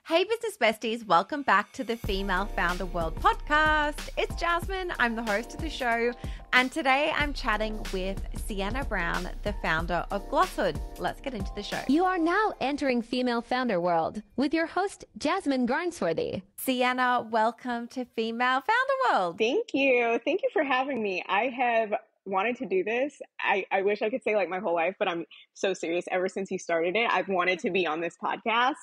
Hey, business besties, welcome back to the Female Founder World podcast. It's Jasmine, I'm the host of the show, and today I'm chatting with Sienna Brown, the founder of Glosshood. Let's get into the show. You are now entering Female Founder World with your host, Jasmine Garnsworthy. Sienna, welcome to Female Founder World. Thank you. Thank you for having me. I have wanted to do this. I wish I could say like my whole life, but I'm so serious. Ever since you started it, I've wanted to be on this podcast.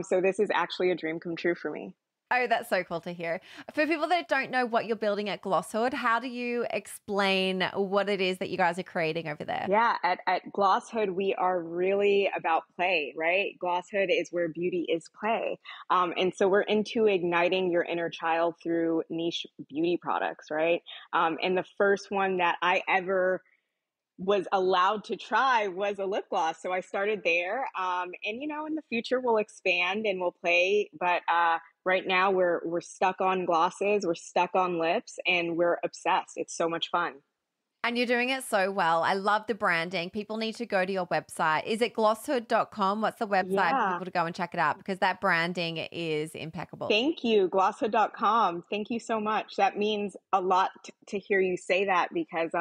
So this is actually a dream come true for me. Oh, that's so cool to hear. For people that don't know what you're building at Glosshood, how do you explain what it is that you guys are creating over there? Yeah, at Glosshood, we are really about play, right? Glosshood is where beauty is play. And so we're into igniting your inner child through niche beauty products, right? And the first one that I ever was allowed to try was a lip gloss. So I started there. And, you know, in the future, we'll expand and we'll play. But right now, we're stuck on glosses, we're stuck on lips, and we're obsessed. It's so much fun. And you're doing it so well. I love the branding. People need to go to your website. Is it glosshood.com? What's the website for people to go and check it out? Because that branding is impeccable. Thank you. Glosshood.com. Thank you so much. That means a lot to hear you say that because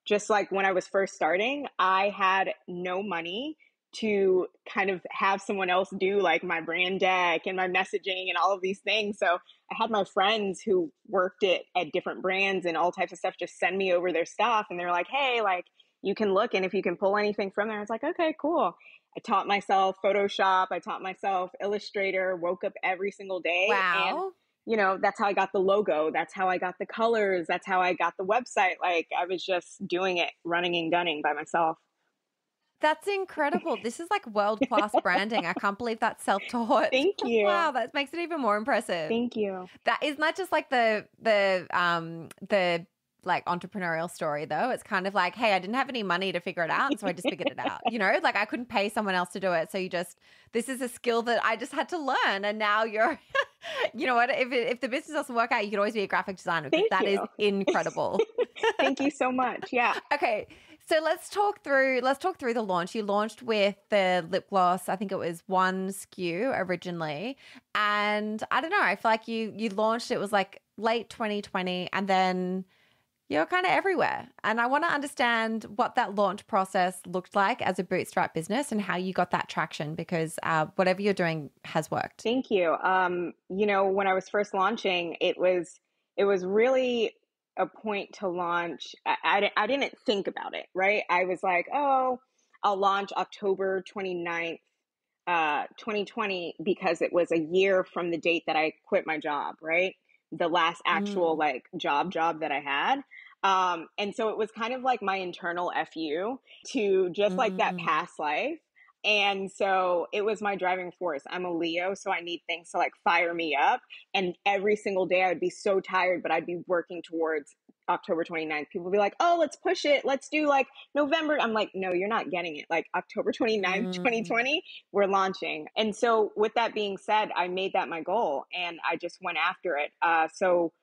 just like when I was first starting, I had no money to kind of have someone else do like my brand deck and my messaging and all of these things. So I had my friends who worked at different brands and all types of stuff just send me over their stuff. And they're like, hey, like you can look and if you can pull anything from there, it's like, okay, cool. I taught myself Photoshop. I taught myself Illustrator, woke up every single day. Wow. And you know, that's how I got the logo. That's how I got the colors. That's how I got the website. Like I was just doing it, running and gunning by myself. That's incredible. This is like world-class branding. I can't believe that's self-taught. Thank you. Wow, that makes it even more impressive. Thank you. That is not just like the like entrepreneurial story though. It's kind of like, hey, I didn't have any money to figure it out, so I just figured it out. You know, like I couldn't pay someone else to do it. So this is a skill that I just had to learn. And now you're, you know what, if the business doesn't work out, you could always be a graphic designer because that is incredible. Thank you so much. Yeah. Okay. So let's talk through the launch. You launched with the lip gloss. I think it was one SKU originally. And I don't know, I feel like you launched, it was like late 2020 and then you're kind of everywhere. And I want to understand what that launch process looked like as a bootstrap business and how you got that traction because whatever you're doing has worked. Thank you. You know, when I was first launching, it was really a point to launch. I didn't think about it, right? I was like, oh, I'll launch October 29th, 2020 because it was a year from the date that I quit my job, right? The last actual like job that I had. And so it was kind of like my internal FU to just like that past life. And so it was my driving force. I'm a Leo, so I need things to like fire me up. And every single day I would be so tired, but I'd be working towards October 29th. People would be like, oh, let's push it. Let's do like November. I'm like, no, you're not getting it. Like October 29th, 2020, we're launching. And so with that being said, I made that my goal and I just went after it. So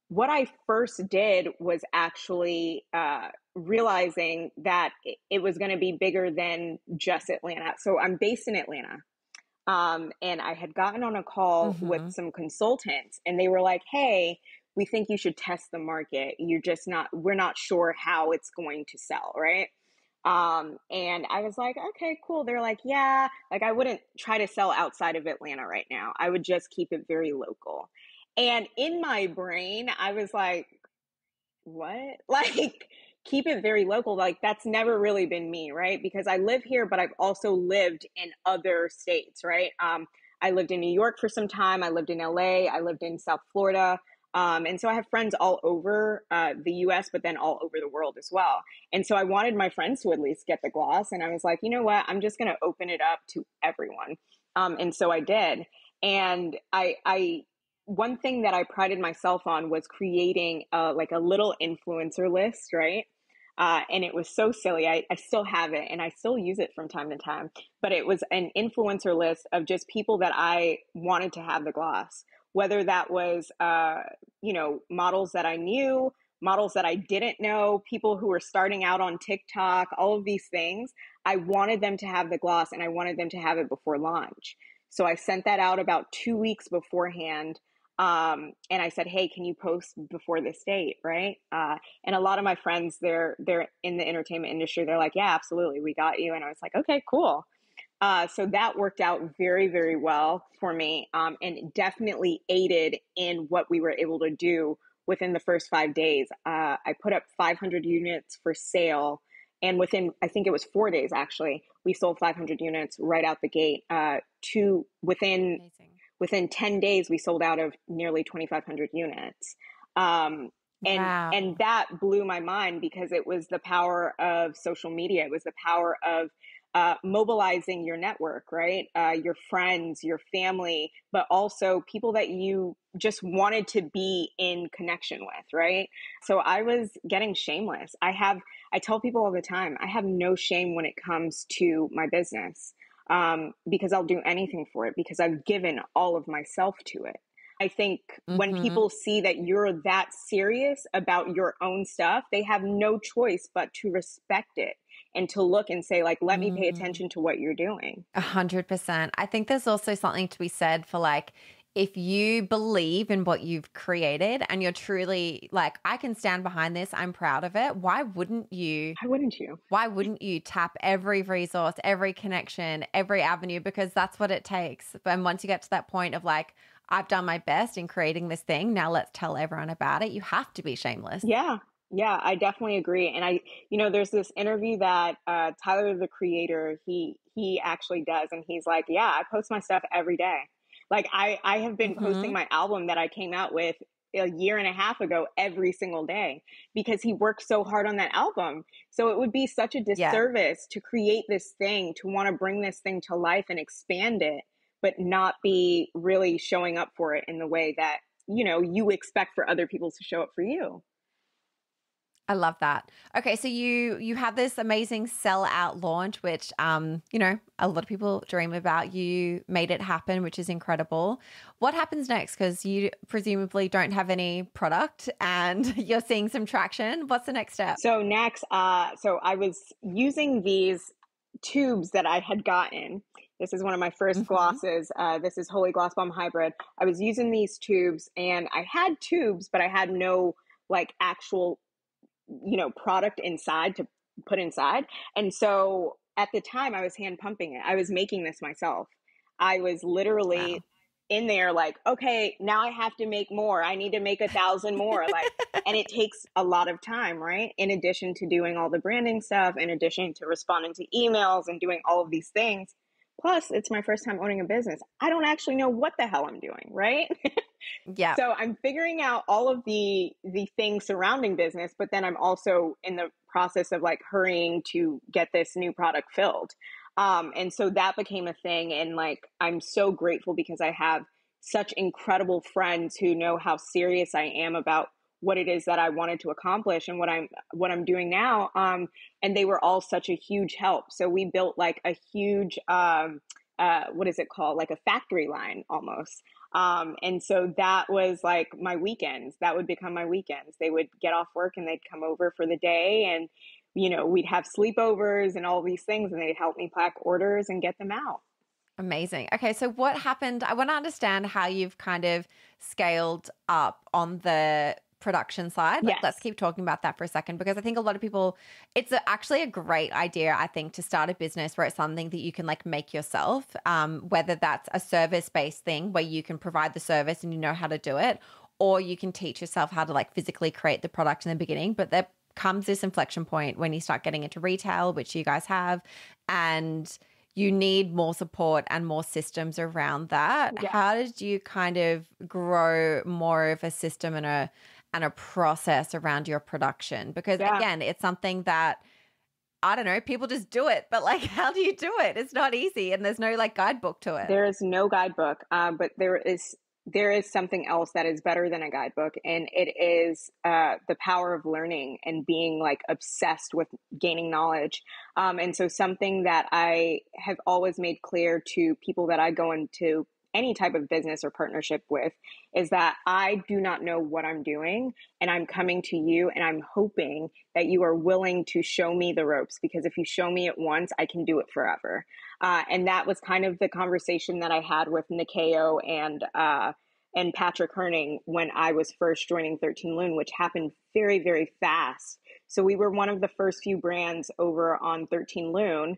what I first did was actually realizing that it was going to be bigger than just Atlanta. So I'm based in Atlanta. And I had gotten on a call with some consultants and they were like, hey, we think you should test the market. We're not sure how it's going to sell, right? And I was like, okay, cool. They're like, yeah, like I wouldn't try to sell outside of Atlanta right now. I would just keep it very local. And in my brain, I was like, what? Like, keep it very local. Like, that's never really been me, right? Because I live here, but I've also lived in other states, right? I lived in New York for some time. I lived in LA. I lived in South Florida. And so I have friends all over the US, but then all over the world as well. And so I wanted my friends to at least get the gloss. And I was like, you know what? I'm just going to open it up to everyone. And so I did. And one thing that I prided myself on was creating like a little influencer list, right? And it was so silly. I still have it and I still use it from time to time, but it was an influencer list of just people that I wanted to have the gloss, whether that was, models that I knew, models that I didn't know, people who were starting out on TikTok, all of these things. I wanted them to have the gloss and I wanted them to have it before launch. So I sent that out about 2 weeks beforehand. And I said, hey, can you post before this date? Right. And a lot of my friends, they're in the entertainment industry. They're like, yeah, absolutely. We got you. And I was like, okay, cool. So that worked out very, very well for me, and definitely aided in what we were able to do within the first 5 days. I put up 500 units for sale, and within, I think it was 4 days actually, we sold 500 units right out the gate. Within Amazing. Within 10 days, we sold out of nearly 2,500 units. Wow. And that blew my mind because it was the power of social media. It was the power of mobilizing your network, right? Your friends, your family, but also people that you just wanted to be in connection with, right? So I was getting shameless. I tell people all the time, I have no shame when it comes to my business, because I'll do anything for it because I've given all of myself to it. I think when people see that you're that serious about your own stuff, they have no choice but to respect it and to look and say, like, let me pay attention to what you're doing. 100%. I think there's also something to be said for like, if you believe in what you've created and you're truly like, I can stand behind this, I'm proud of it. Why wouldn't you? Why wouldn't you? Why wouldn't you tap every resource, every connection, every avenue? Because that's what it takes. And once you get to that point of like, I've done my best in creating this thing, now let's tell everyone about it. You have to be shameless. Yeah. Yeah, I definitely agree. And there's this interview that Tyler, the creator, he actually does. And he's like, yeah, I post my stuff every day. Like I have been posting my album that I came out with a year and a half ago every single day because he worked so hard on that album. So it would be such a disservice to create this thing, to want to bring this thing to life and expand it, but not be really showing up for it in the way that, you expect for other people to show up for you. I love that. Okay, so you have this amazing sell out launch, which a lot of people dream about. You made it happen, which is incredible. What happens next? Because you presumably don't have any product and you're seeing some traction. What's the next step? So next, so I was using these tubes that I had gotten. This is one of my first glosses. This is Holy Gloss Bomb Hybrid. I was using these tubes and I had tubes, but I had no like actual product inside to put inside. And so at the time I was hand pumping it. I was making this myself. I was literally in there like, okay, now I have to make more. I need to make 1,000 more. Like, and it takes a lot of time, right? In addition to doing all the branding stuff, in addition to responding to emails and doing all of these things. Plus, it's my first time owning a business. I don't actually know what the hell I'm doing, right? Yeah. So I'm figuring out all of the things surrounding business, but then I'm also in the process of like hurrying to get this new product filled. And so that became a thing. And like, I'm so grateful because I have such incredible friends who know how serious I am about what it is that I wanted to accomplish and what I'm doing now. And they were all such a huge help. So we built like a huge, what is it called? Like a factory line almost. And so that was like my weekends. That would become my weekends. They would get off work and they'd come over for the day and, we'd have sleepovers and all these things and they'd help me pack orders and get them out. Amazing. Okay, so what happened? I want to understand how you've kind of scaled up on the production side. Like, let's keep talking about that for a second, because I think a lot of people, it's actually a great idea, I think, to start a business where it's something that you can like make yourself, whether that's a service-based thing where you can provide the service and you know how to do it, or you can teach yourself how to like physically create the product in the beginning. But there comes this inflection point when you start getting into retail, which you guys have, and you need more support and more systems around that. Yeah. How did you kind of grow more of a system and a process around your production? Because again, it's something that, I don't know, people just do it, but like, how do you do it? It's not easy, and there's no like guidebook to it. There is no guidebook, but there is something else that is better than a guidebook, and it is the power of learning and being like obsessed with gaining knowledge. And so something that I have always made clear to people that I go into any type of business or partnership with is that I do not know what I'm doing, and I'm coming to you and I'm hoping that you are willing to show me the ropes, because if you show me it once, I can do it forever. And that was kind of the conversation that I had with Nikeo and Patrick Herning when I was first joining 13 Lune, which happened very, very fast. So we were one of the first few brands over on 13 Lune.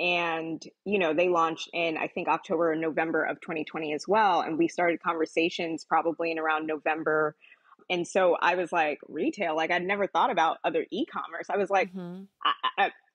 And, you know, they launched in, I think, October or November of 2020 as well. And we started conversations probably in around November. And so I was like, retail, like I'd never thought about other e-commerce. I was like,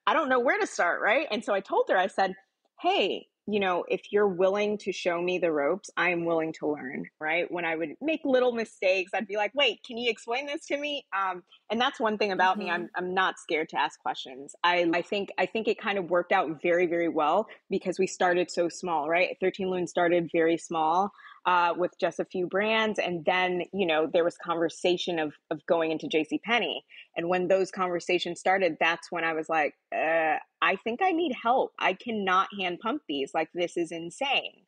I don't know where to start, right? And so I told her, I said, hey, you know, if you're willing to show me the ropes, I am willing to learn, right? When I would make little mistakes, I'd be like, wait, can you explain this to me? And that's one thing about me. I'm not scared to ask questions. I think it kind of worked out very, very well because we started so small, right? 13 Lune started very small with just a few brands. And then, you know, there was conversation of going into JCPenney. And when those conversations started, that's when I was like, I think I need help. I cannot hand pump these. Like, this is insane.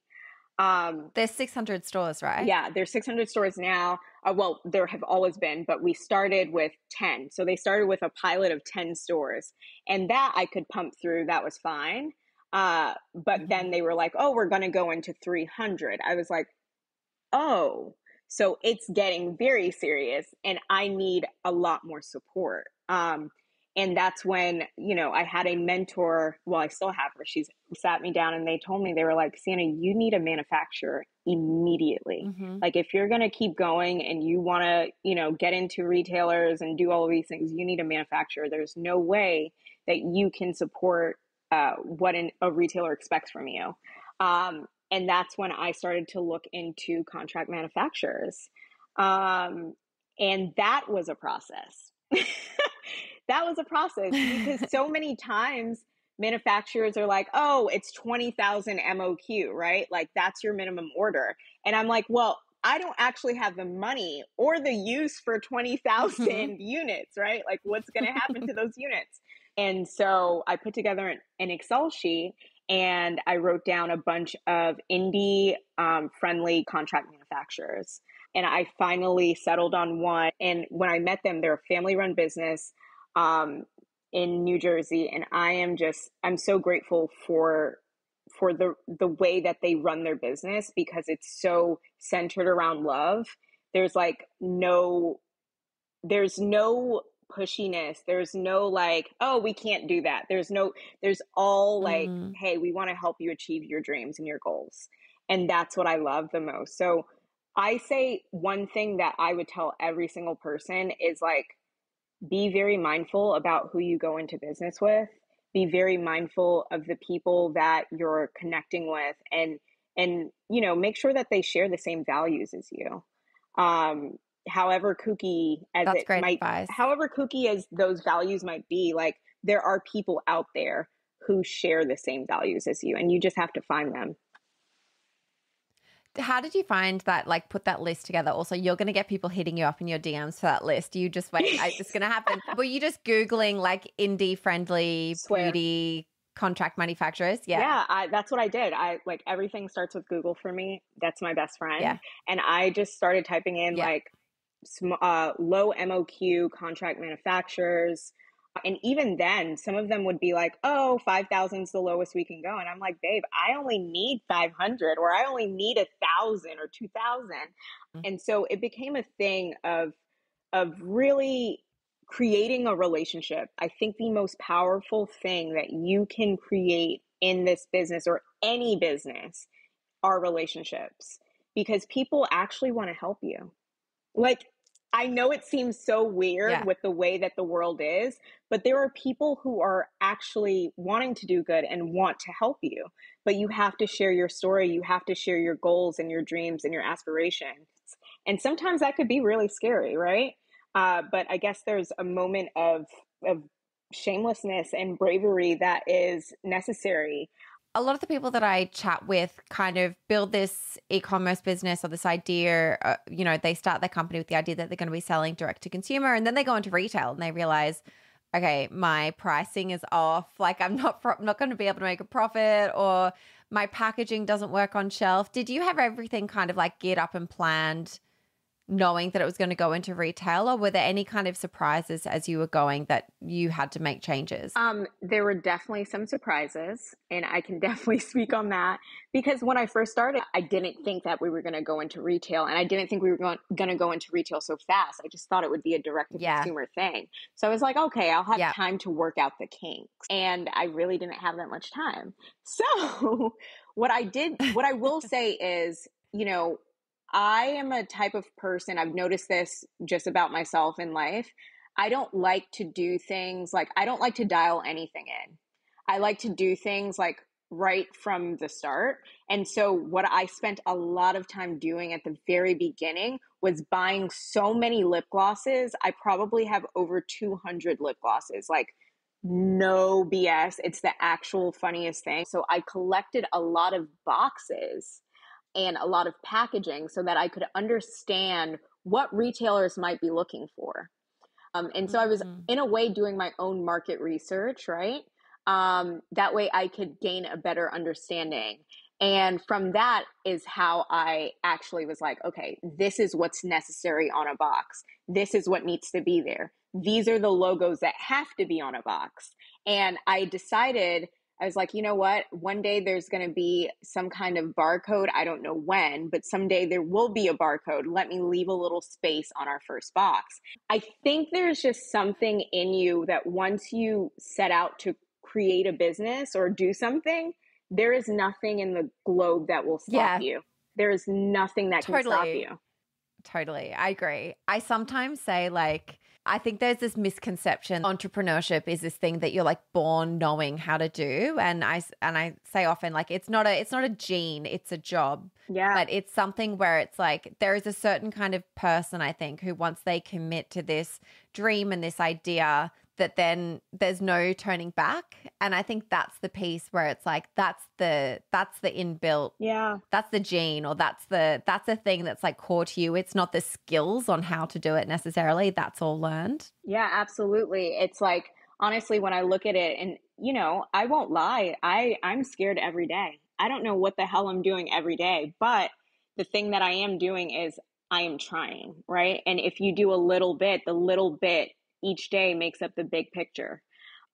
There's 600 stores, right? Yeah, there's 600 stores now. Well, there have always been, but we started with 10. So they started with a pilot of 10 stores. And that I could pump through. That was fine. But then they were like, oh, we're going to go into 300. I was like, oh, so it's getting very serious and I need a lot more support. And that's when, you know, I had a mentor. Well, I still have her. She's sat me down and they told me, they were like, Sienna, you need a manufacturer immediately. Like, if you're going to keep going and you want to, you know, get into retailers and do all of these things, you need a manufacturer. There's no way that you can support what a retailer expects from you. And that's when I started to look into contract manufacturers. And that was a process. That was a process because so many times manufacturers are like, oh, it's 20,000 MOQ, right? Like, that's your minimum order. And I'm like, well, I don't actually have the money or the use for 20,000 units, right? Like, what's going to happen to those units? And so I put together an Excel sheet and I wrote down a bunch of indie friendly contract manufacturers. And I finally settled on one. And when I met them, they're a family run business in New Jersey. And I'm so grateful for the way that they run their business because it's so centered around love. There's no pushiness. There's no like, oh, we can't do that. There's all like, hey, we want to help you achieve your dreams and your goals. And that's what I love the most. So I say one thing that I would tell every single person is like, be very mindful about who you go into business with. Be very mindful of the people that you're connecting with and, you know, make sure that they share the same values as you. However kooky as those values might be, like, there are people out there who share the same values as you, and you just have to find them. How did you find that, like, put that list together? Also, you're going to get people hitting you up in your DMs for that list. You just wait, it's going to happen. Were you just Googling like indie friendly beauty contract manufacturers? Yeah, that's what I did. I like, everything starts with Google for me. That's my best friend. Yeah. And I just started typing in like low MOQ contract manufacturers. And even then, some of them would be like, oh, 5,000 is the lowest we can go. And I'm like, babe, I only need 500 or I only need 1,000 or 2,000. And so it became a thing of really creating a relationship. I think the most powerful thing that you can create in this business or any business are relationships, because people actually want to help you. Like, I know it seems so weird with the way that the world is, but there are people who are actually wanting to do good and want to help you. But you have to share your story. You have to share your goals and your dreams and your aspirations. And sometimes that could be really scary, right? But I guess there's a moment of shamelessness and bravery that is necessary. A lot of the people that I chat with kind of build this e-commerce business or this idea, you know, they start their company with the idea that they're going to be selling direct to consumer, and then they go into retail and they realize, okay, my pricing is off. Like, I'm not going to be able to make a profit, or my packaging doesn't work on shelf. Did you have everything kind of like geared up and planned, knowing that it was going to go into retail, or were there any kind of surprises as you were going that you had to make changes? There were definitely some surprises, and I can definitely speak on that because when I first started, I didn't think that we were going to go into retail, and I didn't think we were going to go into retail so fast. I just thought it would be a direct to Yeah. consumer thing. So I was like, okay, I'll have Yeah. time to work out the kinks, and I really didn't have that much time. So what I will say is, I am a type of person, I've noticed this just about myself in life. I don't like to do things like, I don't like to dial anything in. I like to do things like right from the start. And so what I spent a lot of time doing at the very beginning was buying so many lip glosses. I probably have over 200 lip glosses, like no BS. It's the actual funniest thing. So I collected a lot of boxes and a lot of packaging so that I could understand what retailers might be looking for. And so I was, in a way, doing my own market research, right? That way I could gain a better understanding. And from that is how I actually was like, okay, this is what's necessary on a box. This is what needs to be there. These are the logos that have to be on a box. And I decided, I was like, you know what? One day there's going to be some kind of barcode. I don't know when, but someday there will be a barcode. Let me leave a little space on our first box. I think there's just something in you that once you set out to create a business or do something, there is nothing in the globe that will stop you. There is nothing that can stop you. Totally. I agree. I sometimes say, like, I think there's this misconception entrepreneurship is this thing that you're like born knowing how to do. And I say often, like, it's not a gene, it's a job. Yeah. But it's something where it's like there is a certain kind of person, I think, who once they commit to this dream and this idea, that then there's no turning back. And I think that's the piece where it's like that's the inbuilt, that's the gene, or that's the thing that's like core to you. It's not the skills on how to do it necessarily. That's all learned. Yeah, absolutely. It's like, honestly, when I look at it, and I won't lie, I'm scared every day. I don't know what the hell I'm doing every day, but the thing that I am doing is I am trying, right? And if you do a little bit, the little bit each day makes up the big picture.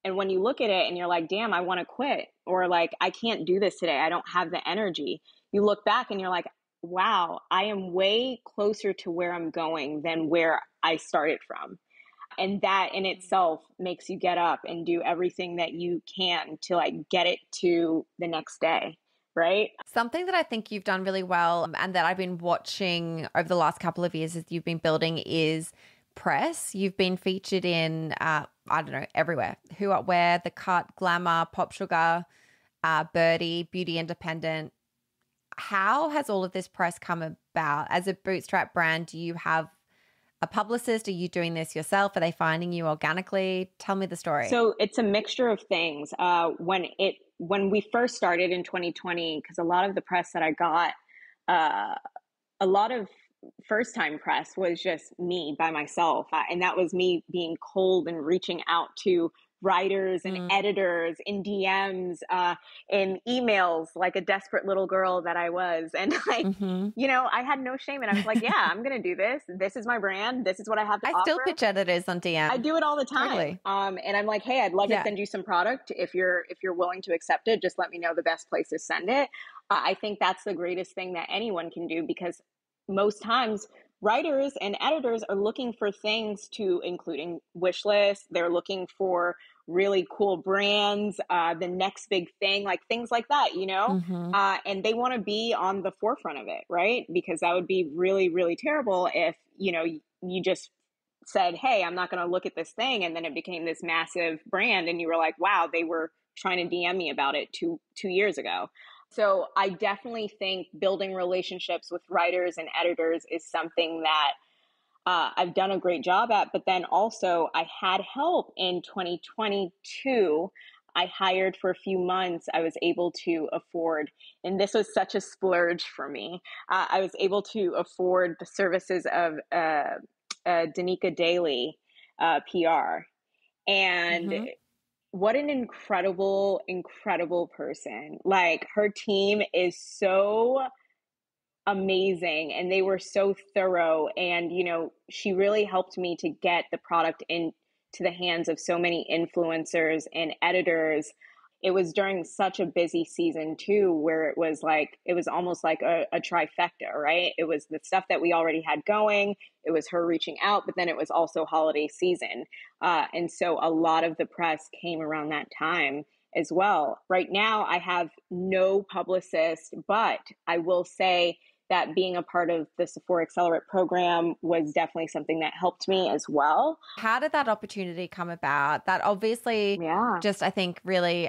And when you look at it and you're like, damn, I want to quit, or like, I can't do this today, I don't have the energy. You look back and you're like, wow, I am way closer to where I'm going than where I started from. And that in itself makes you get up and do everything that you can to like get it to the next day. Right? Something that I think you've done really well and that I've been watching over the last couple of years as you've been building is press. You've been featured in, I don't know, everywhere. Who, What, Where, The Cut, Glamour, Pop Sugar, Birdie, Beauty Independent. How has all of this press come about? As a bootstrap brand, do you have a publicist? Are you doing this yourself? Are they finding you organically? Tell me the story. So it's a mixture of things. When we first started in 2020, because a lot of the press that I got, a lot of first time press was just me by myself. And that was me being cold and reaching out to writers and editors in DMs, in emails, like a desperate little girl that I was. And like, I had no shame. And I was like, yeah, I'm going to do this. This is my brand. This is what I have to offer. I still pitch editors on DM. I do it all the time. Totally. And I'm like, hey, I'd love to send you some product. If you're willing to accept it, just let me know the best place to send it. I think that's the greatest thing that anyone can do, because most times writers and editors are looking for things to including wish lists. They're looking for really cool brands, the next big thing, like things like that, and they want to be on the forefront of it, right? Because that would be really, really terrible if, you just said, hey, I'm not going to look at this thing. And then it became this massive brand. And you were like, wow, they were trying to DM me about it two years ago. So I definitely think building relationships with writers and editors is something that I've done a great job at. But then also I had help in 2022. I hired for a few months. I was able to afford, and this was such a splurge for me. I was able to afford the services of Danica Daily PR. And what an incredible, incredible person. Like, her team is so amazing and they were so thorough. And, she really helped me to get the product into the hands of so many influencers and editors. It was during such a busy season too, where it was almost like a trifecta, right? It was the stuff that we already had going. It was her reaching out, but then it was also holiday season. And so a lot of the press came around that time as well. Right now, I have no publicist, but I will say that being a part of the Sephora Accelerate program was definitely something that helped me as well. How did that opportunity come about? That obviously just, I think, really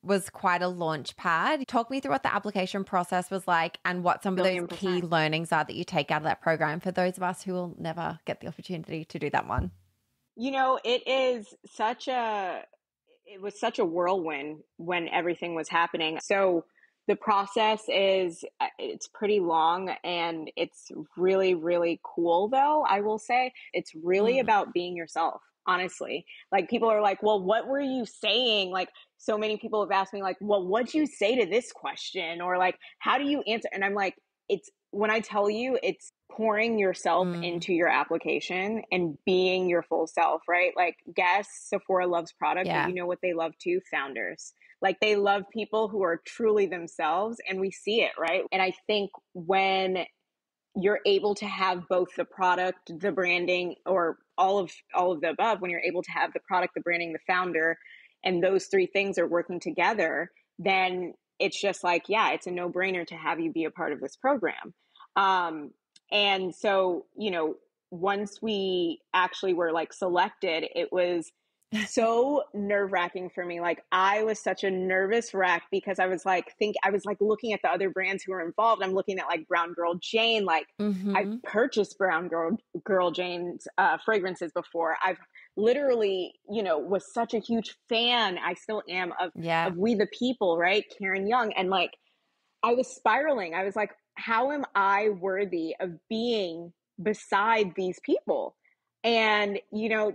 was quite a launch pad. Talk me through what the application process was like and what some of those key learnings are that you take out of that program for those of us who will never get the opportunity to do that one. It was such a whirlwind when everything was happening. So the process it's pretty long and it's really, really cool though. I will say it's really about being yourself, honestly. Like, people are like, well, what were you saying? Like, so many people have asked me like, well, what'd you say to this question? Or like, how do you answer? And I'm like, when I tell you, it's pouring yourself into your application and being your full self, right? Like, yes, Sephora loves product, but you know what they love too? Founders. Like, they love people who are truly themselves, and we see it, right? And I think when you're able to have both the product, the branding, or all of the above, when you're able to have the product, the branding, the founder, and those three things are working together, then it's just like, it's a no-brainer to have you be a part of this program. And so, once we actually were like selected, it was so nerve-wracking for me. Like, I was such a nervous wreck because I was like looking at the other brands who were involved. I'm looking at like Brown Girl Jane. Like, I've purchased Brown Girl Jane's fragrances before. I've literally, was such a huge fan. I still am of We the People, right? Karen Young. And like, I was spiraling. I was like, how am I worthy of being beside these people? And,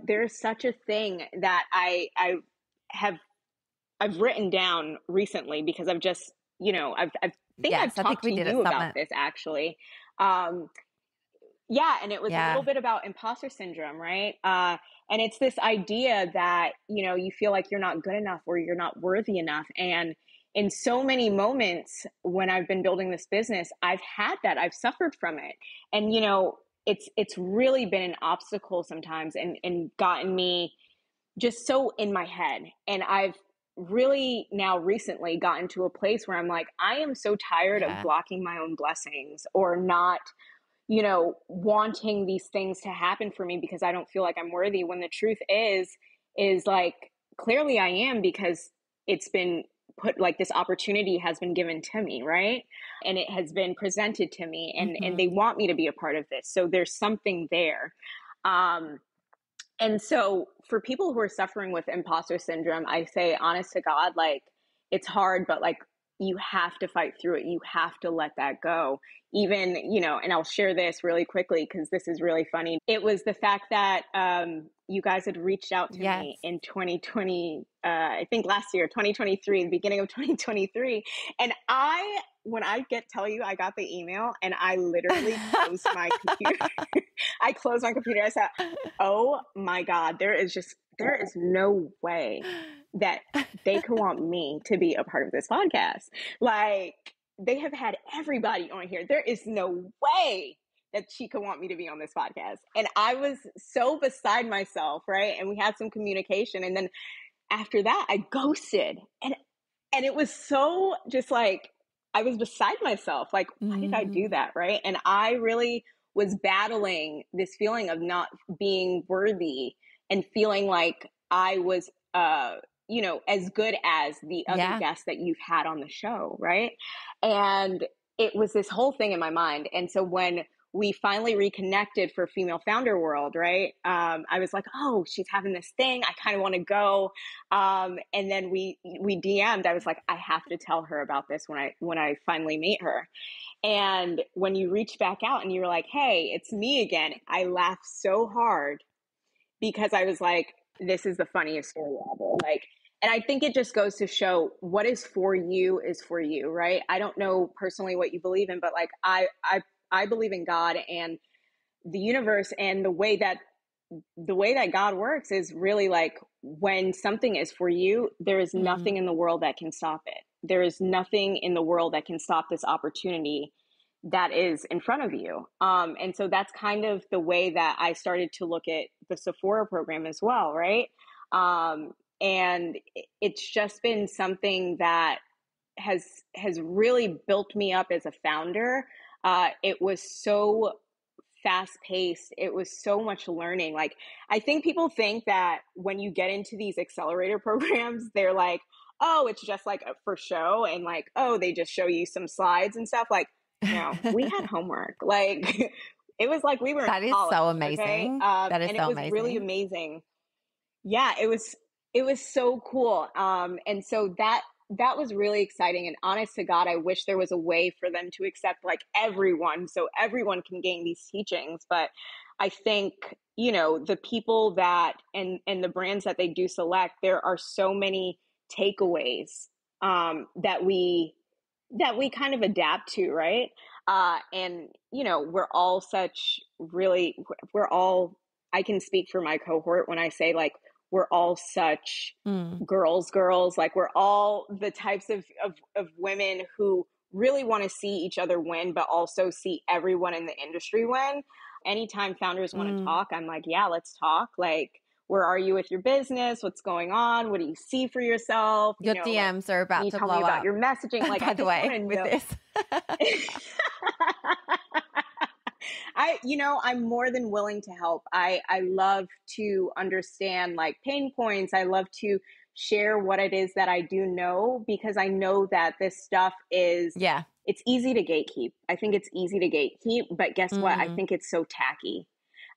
there's such a thing that I've written down recently because I've just, I've talked to you about this actually. And it was a little bit about imposter syndrome, right? And it's this idea that, you feel like you're not good enough or you're not worthy enough. And in so many moments when I've been building this business, I've had that. I've suffered from it. And, it's really been an obstacle sometimes and gotten me just so in my head. And I've really now recently gotten to a place where I'm like, I am so tired of blocking my own blessings or not, wanting these things to happen for me because I don't feel like I'm worthy, when the truth is like, clearly I am, because it's been put, like, this opportunity has been given to me, right? And it has been presented to me, and they want me to be a part of this. So there's something there. And so for people who are suffering with imposter syndrome, I say, honest to God, like, it's hard, but like, you have to fight through it. You have to let that go. Even, and I'll share this really quickly because this is really funny. It was the fact that you guys had reached out to me in 2020, I think last year, 2023, the beginning of 2023. And when I tell you, I got the email and I literally closed my computer. I closed my computer. I said, oh my God, there is no way that they could want me to be a part of this podcast. Like, they have had everybody on here. There is no way that she could want me to be on this podcast. And I was so beside myself, right? And we had some communication. And then after that, I ghosted. And it was so just like, I was beside myself. Like, why did I do that, right? And I really was battling this feeling of not being worthy and feeling like I was, as good as the other guests that you've had on the show, right? And it was this whole thing in my mind. And so when we finally reconnected for Female Founder World, right? I was like, oh, she's having this thing. I kind of want to go. And then we DM'd. I was like, I have to tell her about this when I finally meet her. And when you reached back out and you were like, hey, it's me again, I laughed so hard because I was like, this is the funniest story ever. Like, And I think it just goes to show what is for you, right? I don't know personally what you believe in, but like I believe in God and the universe, and the way that God works is really like, when something is for you, there is nothing in the world that can stop it. There is nothing in the world that can stop this opportunity that is in front of you. And so that's kind of the way that I started to look at the Sephora program as well, right? And it's just been something that has really built me up as a founder. It was so fast paced. It was so much learning. Like, I think people think that when you get into these accelerator programs, they're like, oh, it's just like for show, and like, oh, they just show you some slides and stuff. Like, no, we had homework. Like, it was like we were That in is college, so okay? amazing. That is And so it was amazing. really amazing. Yeah, it was so cool. And so that was really exciting. And honest to God, I wish there was a way for them to accept like everyone, so everyone can gain these teachings. But I think, you know, the people that and the brands that they do select, there are so many takeaways that we kind of adapt to, right? And you know, we're all I can speak for my cohort when I say like, we're all such girls. Like, we're all the types of women who really want to see each other win, but also see everyone in the industry win. Anytime founders want to talk, I'm like, yeah, let's talk. Like, where are you with your business? What's going on? What do you see for yourself? Your You know, like, DMs are can about you to tell blow me about up. your messaging? Like, By I the just want way, to with know. this. I'm more than willing to help. I love to understand like pain points. I love to share what it is that I do know, because I know that this stuff is, Yeah. it's easy to gatekeep. I think it's easy to gatekeep, but guess what? I think it's so tacky.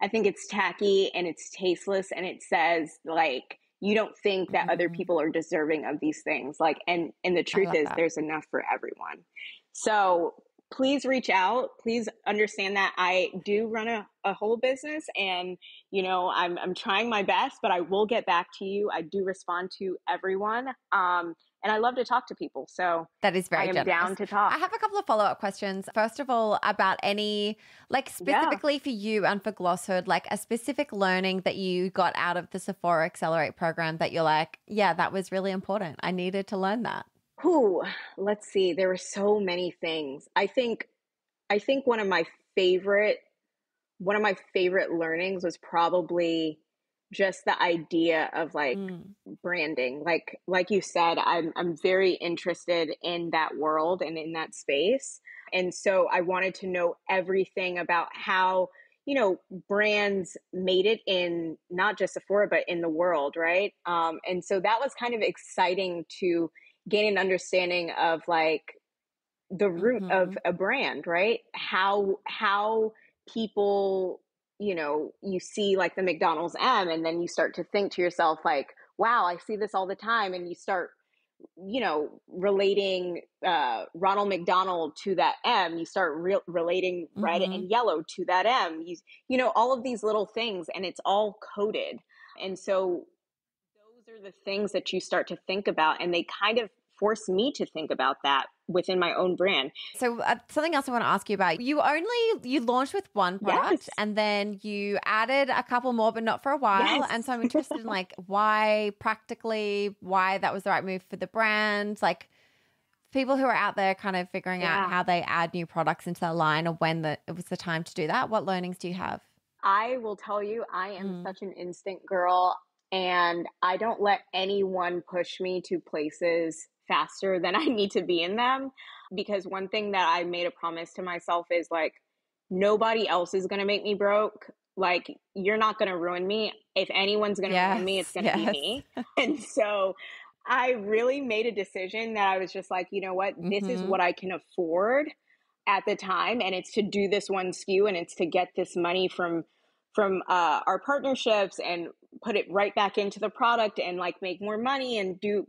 I think it's tacky and it's tasteless, and it says like, you don't think that other people are deserving of these things. Like, and the I truth love is that. there's enough for everyone. So please reach out. Please understand that I do run a whole business, and, you know, I'm trying my best, but I will get back to you. I do respond to everyone. And I love to talk to people. So That is very I am generous. down to talk. I have a couple of follow-up questions. First of all, about any, like specifically for you and for Glosshood, like a specific learning that you got out of the Sephora Accelerate program that you're like, yeah, that was really important. I needed to learn that. Let's see. There were so many things. I think one of my favorite learnings was probably just the idea of like branding. Like you said, I'm very interested in that world and in that space. And so I wanted to know everything about how, you know, brands made it in not just Sephora, but in the world, right? And so that was kind of exciting to gain an understanding of like the root of a brand, right? How people, you know, you see like the McDonald's M, and then you start to think to yourself like, wow, I see this all the time. And you start, you know, relating Ronald McDonald to that M. You start relating red and yellow to that M. You know, all of these little things, and it's all coded. And so those are the things that you start to think about, and they kind of force me to think about that within my own brand. So something else I want to ask you about, you launched with one product and then you added a couple more, but not for a while. And so I'm interested in like why that was the right move for the brand, like people who are out there kind of figuring out how they add new products into their line, or when it was the time to do that. What learnings do you have? I will tell you, I am such an instinct girl, and I don't let anyone push me to places faster than I need to be in them. Because one thing that I made a promise to myself is like, nobody else is going to make me broke. Like, you're not going to ruin me. If anyone's going to ruin me, it's going to be me. And so I really made a decision that I was just like, you know what, this is what I can afford at the time. And it's to do this one SKU, and it's to get this money from our partnerships and put it right back into the product and like make more money and do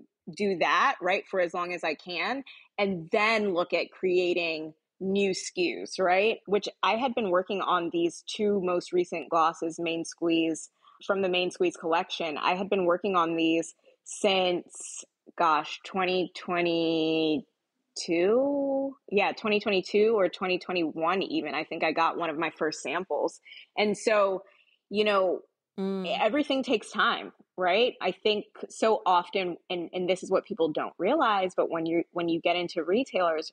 that right for as long as I can, and then look at creating new SKUs, right? Which I had been working on these two most recent glosses, Main Squeeze from the Main Squeeze collection. I had been working on these since, gosh, 2022. Yeah, 2022 or 2021 even. I think I got one of my first samples. And so, you know, everything takes time, right? I think so often, and this is what people don't realize, but when you get into retailers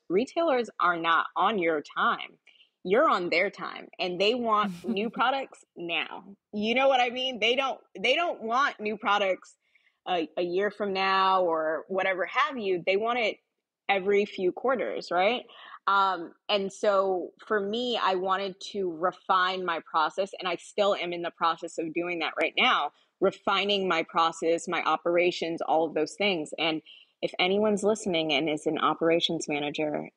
are not on your time. You're on their time, and they want new products now. You know what I mean? They don't want new products a year from now or whatever have you. They want it every few quarters, right? And so for me, I wanted to refine my process, and I still am in the process of doing that right now, refining my process, my operations, all of those things. And if anyone's listening and is an operations manager,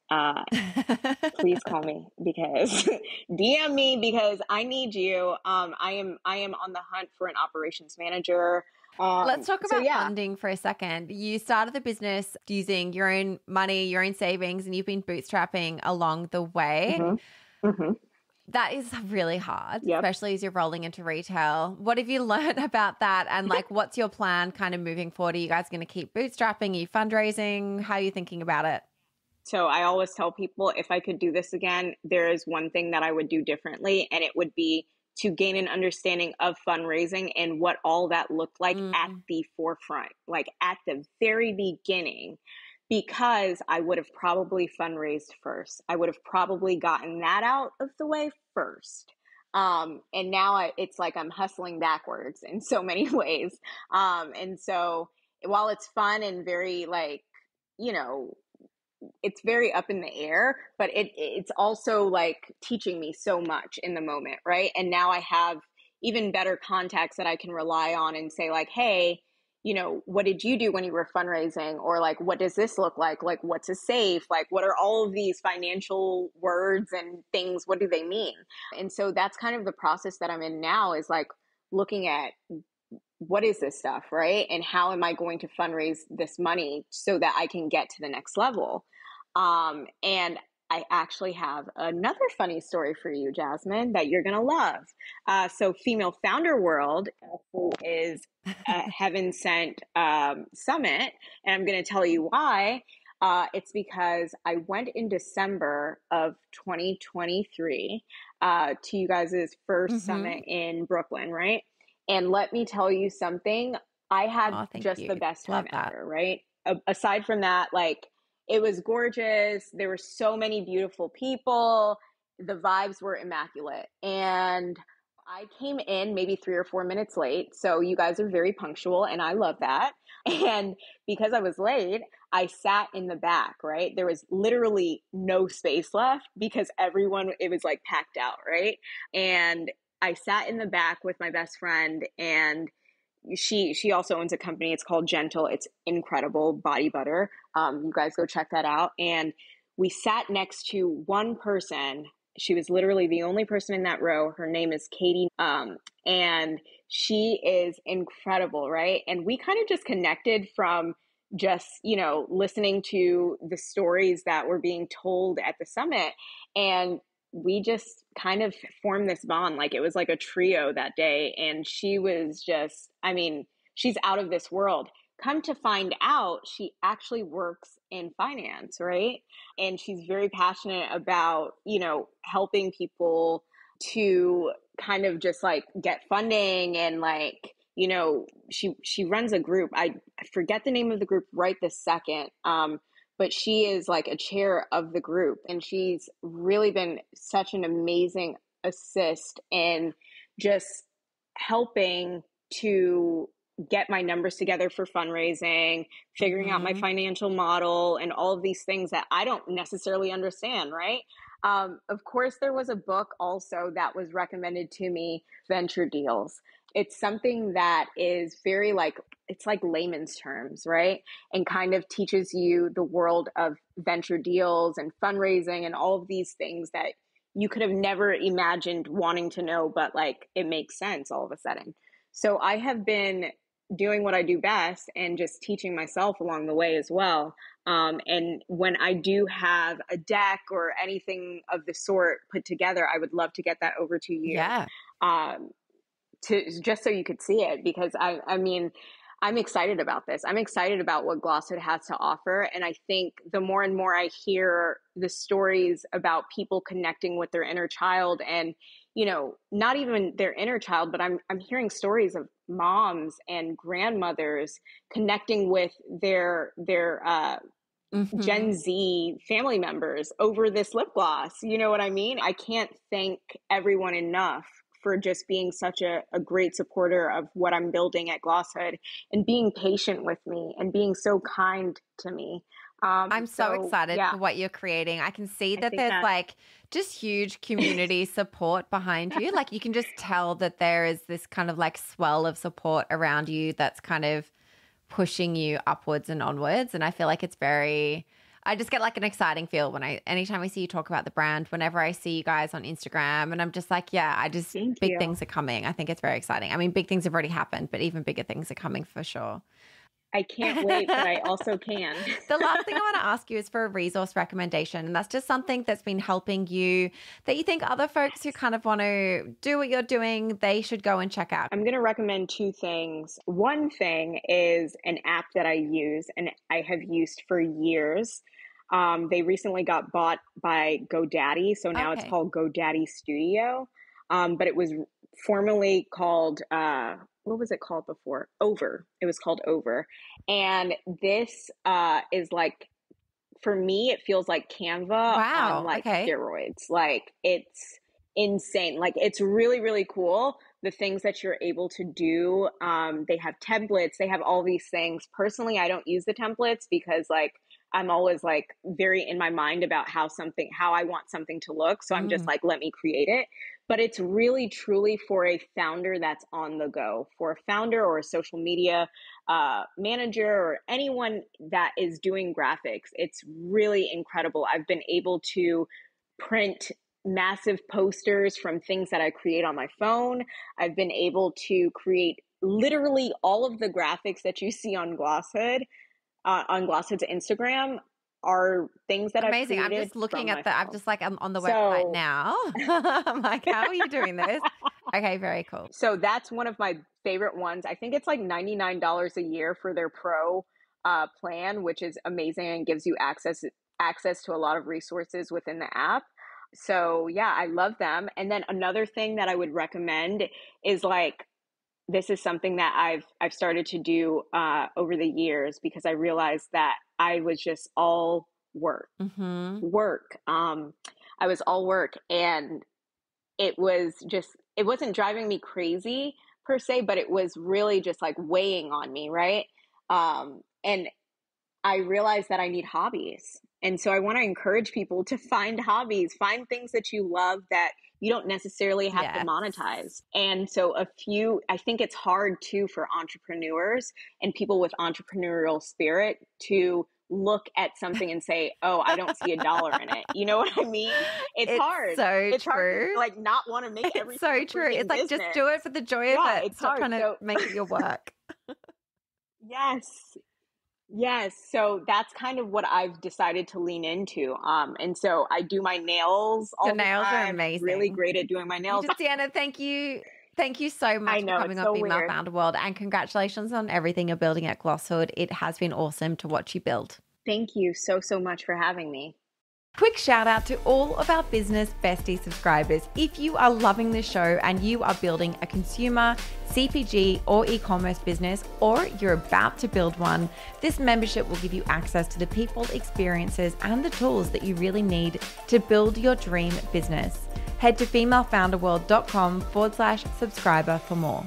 please call me, because DM me, because I need you. I am on the hunt for an operations manager. Let's talk about yeah. funding for a second. You started the business using your own money, your own savings, and you've been bootstrapping along the way. Mm-hmm. Mm-hmm. That is really hard, Yep. especially as you're rolling into retail. What have you learned about that? And like, what's your plan kind of moving forward? Are you guys going to keep bootstrapping? Are you fundraising? How are you thinking about it? So I always tell people, if I could do this again, there is one thing that I would do differently, and it would be to gain an understanding of fundraising and what all that looked like at the forefront, like at the very beginning, because I would have probably fundraised first. I would have probably gotten that out of the way first. And now it's like I'm hustling backwards in so many ways. And so while it's fun and very like, you know, it's very up in the air, but it's also like teaching me so much in the moment, right? And now I have even better contacts that I can rely on and say like, hey, you know, what did you do when you were fundraising? Or like, what does this look like? Like, what's a safe? Like, what are all of these financial words and things? What do they mean? And so that's kind of the process that I'm in now, is like looking at what is this stuff, right? And how am I going to fundraise this money so that I can get to the next level? And I actually have another funny story for you, Jasmine, that you're going to love. So Female Founder World is a heaven sent summit. And I'm going to tell you why. It's because I went in December of 2023 to you guys' first summit in Brooklyn, right? And let me tell you something, I had just the best time ever, right? Aside from that, like, it was gorgeous. There were so many beautiful people. The vibes were immaculate. And I came in maybe 3 or 4 minutes late. So you guys are very punctual, and I love that. And because I was late, I sat in the back, right? There was literally no space left because it was like packed out, right? And I sat in the back with my best friend, and she also owns a company. It's called Gentle. It's incredible, body butter. You guys go check that out. And we sat next to one person. She was literally the only person in that row. Her name is Katie. And she is incredible, right? And we kind of just connected from just, you know, listening to the stories that were being told at the summit. And we just kind of formed this bond. Like, it was like a trio that day. And she was just, I mean, she's out of this world. Come to find out, she actually works in finance, right? And she's very passionate about, you know, helping people to kind of just like get funding. And like, you know, she runs a group. I forget the name of the group right this second. But she is like a chair of the group, and she's really been such an amazing assist in just helping to get my numbers together for fundraising, figuring out my financial model, and all of these things that I don't necessarily understand, right? Of course, there was a book also that was recommended to me, Venture Deals. It's something that is very like, it's like layman's terms, right? And kind of teaches you the world of venture deals and fundraising and all of these things that you could have never imagined wanting to know, but like it makes sense all of a sudden. So I have been doing what I do best and just teaching myself along the way as well. And when I do have a deck or anything of the sort put together, I would love to get that over to you. Yeah. To just so you could see it, because I mean, I'm excited about this. I'm excited about what Glosshood has to offer. And I think the more and more I hear the stories about people connecting with their inner child and, you know, not even their inner child, but I'm hearing stories of moms and grandmothers connecting with their Gen Z family members over this lip gloss. You know what I mean? I can't thank everyone enough for just being such a great supporter of what I'm building at Glosshood and being patient with me and being so kind to me. I'm so excited for what you're creating. I can see that there's like just huge community support behind you. Like you can just tell that there is this kind of like swell of support around you that's kind of pushing you upwards and onwards. And I feel like it's I just get like an exciting feel anytime I see you talk about the brand, whenever I see you guys on Instagram, and I'm just like, big things are coming. I think it's very exciting. I mean, big things have already happened, but even bigger things are coming for sure. I can't wait, but I also can. The last thing I want to ask you is for a resource recommendation. And that's just something that's been helping you that you think other folks who kind of want to do what you're doing, they should go and check out. I'm going to recommend two things. One thing is an app that I use and I have used for years. They recently got bought by GoDaddy. So now it's called GoDaddy Studio. But it was formerly called, what was it called before? Over. It was called Over. And this is like, for me, it feels like Canva on steroids. Like it's insane. Like it's really, really cool. The things that you're able to do. They have templates. They have all these things. Personally, I don't use the templates because like I'm always like very in my mind about how I want something to look. So I'm just like, let me create it. But it's really, truly for a founder that's on the go, for a founder or a social media manager or anyone that is doing graphics. It's really incredible. I've been able to print massive posters from things that I create on my phone. I've been able to create literally all of the graphics that you see on Glosshood, on Glosshood's Instagram, are things that amazing. I've created. I'm just looking at I'm just like, I'm on the website now. I'm like, how are you doing this? Okay, very cool. So that's one of my favorite ones. I think it's like $99 a year for their pro plan, which is amazing and gives you access to a lot of resources within the app. So yeah, I love them. And then another thing that I would recommend is like, this is something that I've started to do over the years because I realized that I was just all work. I was all work, and it wasn't driving me crazy per se, but it was really just like weighing on me, right? And I realized that I need hobbies. And so I want to encourage people to find hobbies, find things that you love that you don't necessarily have to monetize. And so I think it's hard too for entrepreneurs and people with entrepreneurial spirit to look at something and say, oh, I don't see $1 in it. You know what I mean? It's hard. It's true. Hard to, like not want to make everything. It's so true. It's like, business. Just do it for the joy of it. It's Stop hard. trying to make it your work. Yes. So that's kind of what I've decided to lean into. And so I do my nails all the time. Your nails are amazing. Really great at doing my nails. Sienna, thank you. Thank you so much for coming on Female Founder World, and congratulations on everything you're building at Glosshood. It has been awesome to watch you build. Thank you so much for having me. Quick shout out to all of our Business Bestie subscribers. If you are loving this show and you are building a consumer, CPG, or e-commerce business, or you're about to build one, this membership will give you access to the people, experiences, and the tools that you really need to build your dream business. Head to femalefounderworld.com/subscriber for more.